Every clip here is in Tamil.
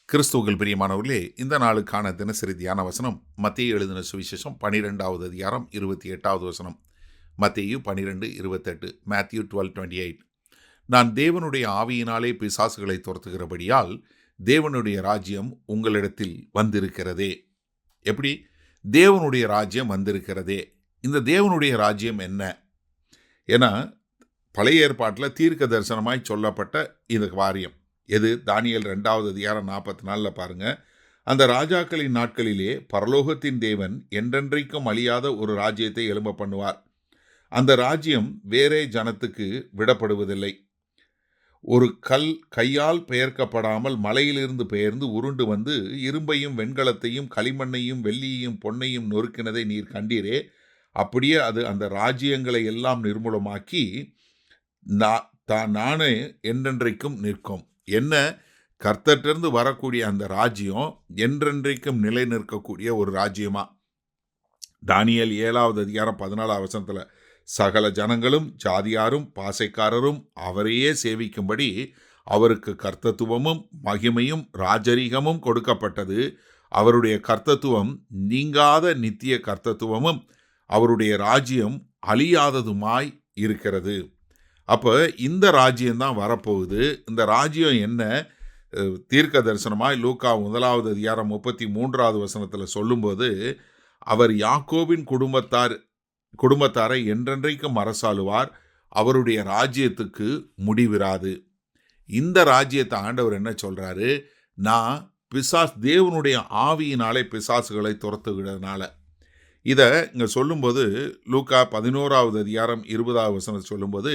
கிறிஸ்துவுக்குள் பிரியமானவர்களே, இந்த நாளுக்கான தினசரி தியான வசனம் மத்தேயு எழுதின சுவிசேஷம் 12வது அதிகாரம் 28வது வசனம். மத்தேயு 12:28. மேத்யூ 12:28. நான் தேவனுடைய ஆவியினாலே பிசாசுகளை துரத்துகிறபடியால் தேவனுடைய ராஜ்யம் உங்களிடத்தில் வந்திருக்கிறதே. எப்படி? தேவனுடைய ராஜ்யம் வந்திருக்கிறதே. இந்த தேவனுடைய ராஜ்யம் என்ன? ஏன்னா பழைய ஏற்பாட்டில் தீர்க்க தரிசனமாய் சொல்லப்பட்ட இந்த காரியம் எது? தானியேல் 2வது அதிகாரம் 44 பாருங்க. அந்த ராஜாக்களின் நாட்களிலே பரலோகத்தின் தேவன் என்றென்றைக்கும் அழியாத ஒரு ராஜ்யத்தை எழும்ப பண்ணுவார். அந்த ராஜ்யம் வேறே ஜனத்துக்கு விடப்படுவதில்லை. ஒரு கல் கையால் பெயர்க்கப்படாமல் மலையிலிருந்து பெயர்ந்து உருண்டு வந்து இரும்பையும் வெண்கலத்தையும் களிமண்ணையும் வெள்ளியையும் பொன்னையும் நொறுக்கினதை நீர் கண்டீரே. அப்படியே அது அந்த ராஜ்யங்களை எல்லாம் நிர்மூலமாக்கி நானே என்றென்றைக்கும் நிற்கும். என்ன? கர்த்தரிலிருந்து வரக்கூடிய அந்த ராஜ்யம் என்றென்றைக்கும் நிலை நிற்கக்கூடிய ஒரு ராஜ்யமா? தானியேல் 7வது அதிகாரம் 14வது வசனத்தில் சகல ஜனங்களும் ஜாதியாரும் பாசைக்காரரும் அவரையே சேவிக்கும்படி அவருக்கு கர்த்தத்துவமும் மகிமையும் ராஜரீகமும் கொடுக்கப்பட்டது. அவருடைய கர்த்தத்துவம் நீங்காத நித்திய கர்த்தத்துவமும் அவருடைய ராஜ்யம் அழியாததுமாய் இருக்கிறது. அப்போ இந்த ராஜ்யம்தான் வரப்போகுது. இந்த ராஜ்யம் என்ன? தீர்க்க தரிசனமாய் லூக்கா 1வது அதிகாரம் 33வது வசனத்தில் சொல்லும்போது, அவர் யாக்கோபின் குடும்பத்தாரை என்றென்றைக்கும் அரசாளுவார், அவருடைய ராஜ்யத்துக்கு முடிவிராது. இந்த ராஜ்யத்தை ஆண்டவர் என்ன சொல்றாரு? நான் தேவனுடைய ஆவியினாலே பிசாசுகளை துரத்துகிறதுனால. இதை இங்கே சொல்லும்போது லூக்கா 11வது அதிகாரம் 20வது வசனத்தை சொல்லும்போது,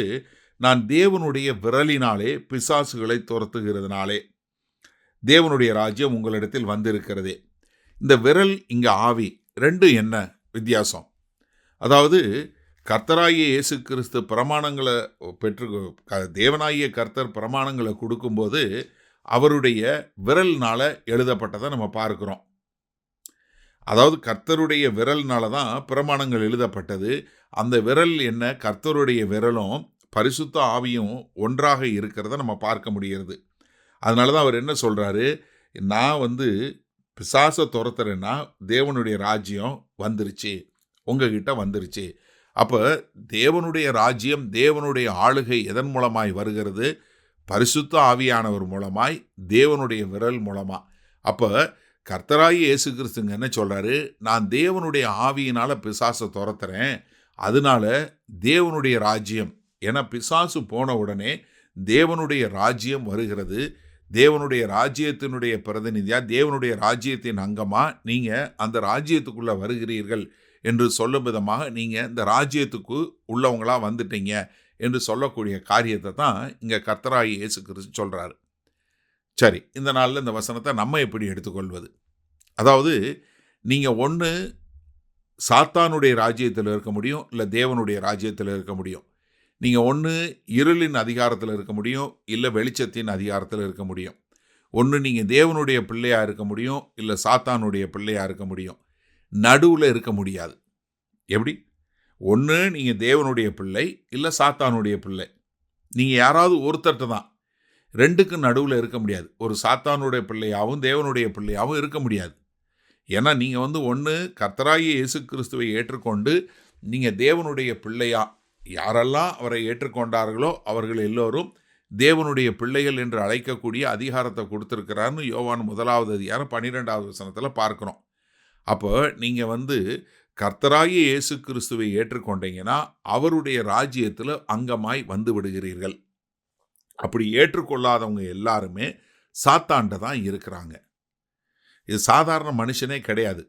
நான் தேவனுடைய விரலினாலே பிசாசுகளை துரத்துகிறதுனாலே தேவனுடைய ராஜ்யம் உங்களிடத்தில் வந்திருக்கிறதே. இந்த விரல் இங்கே ஆவி, ரெண்டு என்ன வித்தியாசம்? அதாவது கர்த்தராகிய இயேசு கிறிஸ்து பிரமாணங்களை தேவனாகிய கர்த்தர் பிரமாணங்களை கொடுக்கும்போது அவருடைய விரல்னால எழுதப்பட்டதை நம்ம பார்க்கிறோம். அதாவது கர்த்தருடைய விரல்னால தான் பிரமாணங்கள் எழுதப்பட்டது. அந்த விரல் என்ன? கர்த்தருடைய விரலும் பரிசுத்த ஆவியும் ஒன்றாக இருக்கிறத நம்ம பார்க்க முடிகிறது. அதனால தான் அவர் என்ன சொல்கிறாரு? நான் பிசாசை துரத்துறேன்னா தேவனுடைய ராஜ்யம் வந்துருச்சு, உங்ககிட்ட வந்துருச்சு. அப்போ தேவனுடைய ராஜ்யம், தேவனுடைய ஆளுகை எதன் மூலமாய் வருகிறது? பரிசுத்த ஆவியானவர் மூலமாய், தேவனுடைய விரல் மூலமாக. அப்போ கர்த்தராகிய இயேசு கிறிஸ்துங்க என்ன சொல்கிறாரு? நான் தேவனுடைய ஆவியினால் பிசாசை துரத்துறேன், அதனால தேவனுடைய ராஜ்யம். ஏன்னா பிசாசு போன உடனே தேவனுடைய ராஜ்யம் வருகிறது. தேவனுடைய ராஜ்யத்தினுடைய பிரதிநிதியாக, தேவனுடைய ராஜ்யத்தின் அங்கமாக நீங்கள் அந்த ராஜ்யத்துக்குள்ளே வருகிறீர்கள் என்று சொல்லும் விதமாக நீங்கள் இந்த ராஜ்யத்துக்கு உள்ளவங்களாக வந்துட்டீங்க என்று சொல்லக்கூடிய காரியத்தை தான் இங்கே கர்த்தராகிய இயேசு கிறிஸ்து சொல்கிறாரு. சரி, இந்த நாளில் இந்த வசனத்தை நம்ம எப்படி எடுத்துக்கொள்வது? அதாவது நீங்கள் ஒன்று சாத்தானுடைய ராஜ்யத்தில் இருக்க முடியும், இல்லை தேவனுடைய ராஜ்யத்தில் இருக்க முடியும். நீங்கள் ஒன்று இருளின் அதிகாரத்தில் இருக்க முடியும், இல்லை வெளிச்சத்தின் அதிகாரத்தில் இருக்க முடியும். ஒன்று நீங்கள் தேவனுடைய பிள்ளையாக இருக்க முடியும், இல்லை சாத்தானுடைய பிள்ளையாக இருக்க முடியும். நடுவில் இருக்க முடியாது. எப்படி? ஒன்று நீங்கள் தேவனுடைய பிள்ளை, இல்லை சாத்தானுடைய பிள்ளை. நீங்கள் யாராவது ஒருத்தர்கிட்ட தான். ரெண்டுக்கும் நடுவில் இருக்க முடியாது. ஒரு சாத்தானுடைய பிள்ளையாகவும் தேவனுடைய பிள்ளையாகவும் இருக்க முடியாது. ஏன்னா நீங்கள் ஒன்று கர்த்தராகிய இயேசு கிறிஸ்துவை ஏற்றுக்கொண்டு நீங்கள் தேவனுடைய பிள்ளையா, யாரெல்லாம் அவரை ஏற்றுக்கொண்டார்களோ அவர்கள் எல்லோரும் தேவனுடைய பிள்ளைகள் என்று அழைக்கக்கூடிய அதிகாரத்தை கொடுத்துருக்கிறார்னு யோவான் 1வது அதிகாரம் 12வது வசனத்தில் பார்க்குறோம். அப்போ நீங்கள் கர்த்தராகிய இயேசு கிறிஸ்துவை ஏற்றுக்கொண்டீங்கன்னா அவருடைய ராஜ்யத்தில் அங்கமாய் வந்து விடுகிறீர்கள். அப்படி ஏற்றுக்கொள்ளாதவங்க எல்லாருமே சாத்தாண்ட தான் இருக்கிறாங்க. இது சாதாரண மனுஷனே கிடையாது.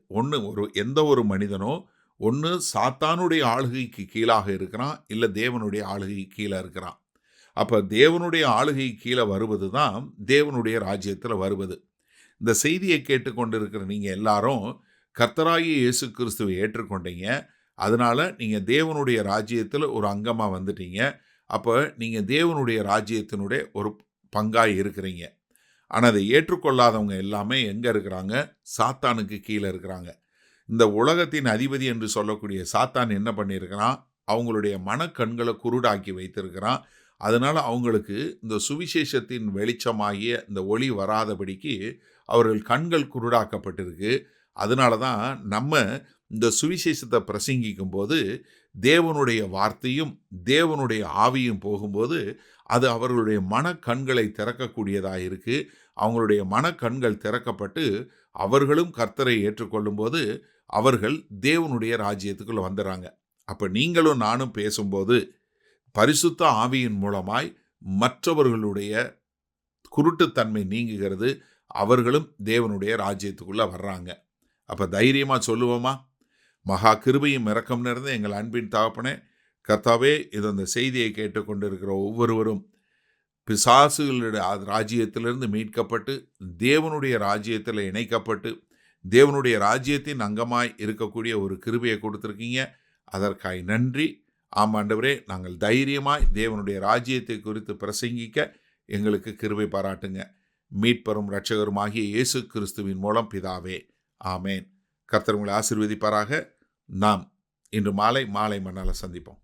எந்த ஒரு மனிதனோ ஒன்று சாத்தானுடைய ஆளுகைக்கு கீழாக இருக்கிறான், இல்லை தேவனுடைய ஆளுகைக்கு கீழே இருக்கிறான். அப்போ தேவனுடைய ஆளுகை கீழே வருவது தான் தேவனுடைய ராஜ்யத்தில் வருவது. இந்த செய்தியை கேட்டுக்கொண்டிருக்கிற நீங்கள் எல்லாரும் கர்த்தராகிய இயேசு கிறிஸ்துவை ஏற்றுக்கொண்டீங்க, அதனால் நீங்கள் தேவனுடைய ராஜ்யத்தில் ஒரு அங்கமாக வந்துட்டீங்க. அப்போ நீங்கள் தேவனுடைய ராஜ்யத்தினுடைய ஒரு பங்காய் இருக்கிறீங்க. ஆனால் அதை ஏற்றுக்கொள்ளாதவங்க எல்லாமே எங்கே இருக்கிறாங்க? சாத்தானுக்கு கீழே இருக்கிறாங்க. இந்த உலகத்தின் அதிபதி என்று சொல்லக்கூடிய சாத்தான் என்ன பண்ணியிருக்கிறான்? அவங்களுடைய மனக்கண்களை குருடாக்கி வைத்திருக்கிறான். அதனால் அவங்களுக்கு இந்த சுவிசேஷத்தின் வெளிச்சமாகிய இந்த ஒளி வராதபடிக்கு அவர்கள் கண்கள் குருடாக்கப்பட்டிருக்கு. அதனால தான் நம்ம இந்த சுவிசேஷத்தை பிரசங்கிக்கும் போது தேவனுடைய வார்த்தையும் தேவனுடைய ஆவியும் போகும்போது அது அவர்களுடைய மனக்கண்களை திறக்கக்கூடியதாக இருக்கு. அவங்களுடைய மனக்கண்கள் திறக்கப்பட்டு அவர்களும் கர்த்தரை ஏற்றுக்கொள்ளும்போது அவர்கள் தேவனுடைய ராஜ்யத்துக்குள்ள வந்துடுறாங்க. அப்ப நீங்களும் நானும் பேசும்போது பரிசுத்த ஆவியின் மூலமாய் மற்றவர்களுடைய குருட்டுத்தன்மை நீங்குகிறது. அவர்களும் தேவனுடைய ராஜ்யத்துக்குள்ள வர்றாங்க. அப்ப தைரியமா சொல்லுவோமா? மகா கிருபையும் இரக்கம் நிறைந்த எங்கள் அன்பின் தகப்பனே, கர்த்தாவே, இது அந்த செய்தியை கேட்டுக்கொண்டிருக்கிற ஒவ்வொருவரும் பிசாசுகளுடைய ராஜ்யத்திலிருந்து மீட்கப்பட்டு தேவனுடைய ராஜ்யத்தில் இணைக்கப்பட்டு தேவனுடைய ராஜ்யத்தின் அங்கமாய் இருக்கக்கூடிய ஒரு கிருபையை கொடுத்துருக்கீங்க. அதற்காய் நன்றி. ஆமாண்டவரே, நாங்கள் தைரியமாய் தேவனுடைய ராஜ்யத்தை குறித்து பிரசங்கிக்க எங்களுக்கு கிருபை பாராட்டுங்க. மீட்பரும் இரட்சகருமாகிய இயேசு கிறிஸ்துவின் மூலம் பிதாவே, ஆமேன். கர்த்தர் உங்களை ஆசீர்வதிப்பாராக. நாம் இன்று மாலை மன்னால சந்திப்போம்.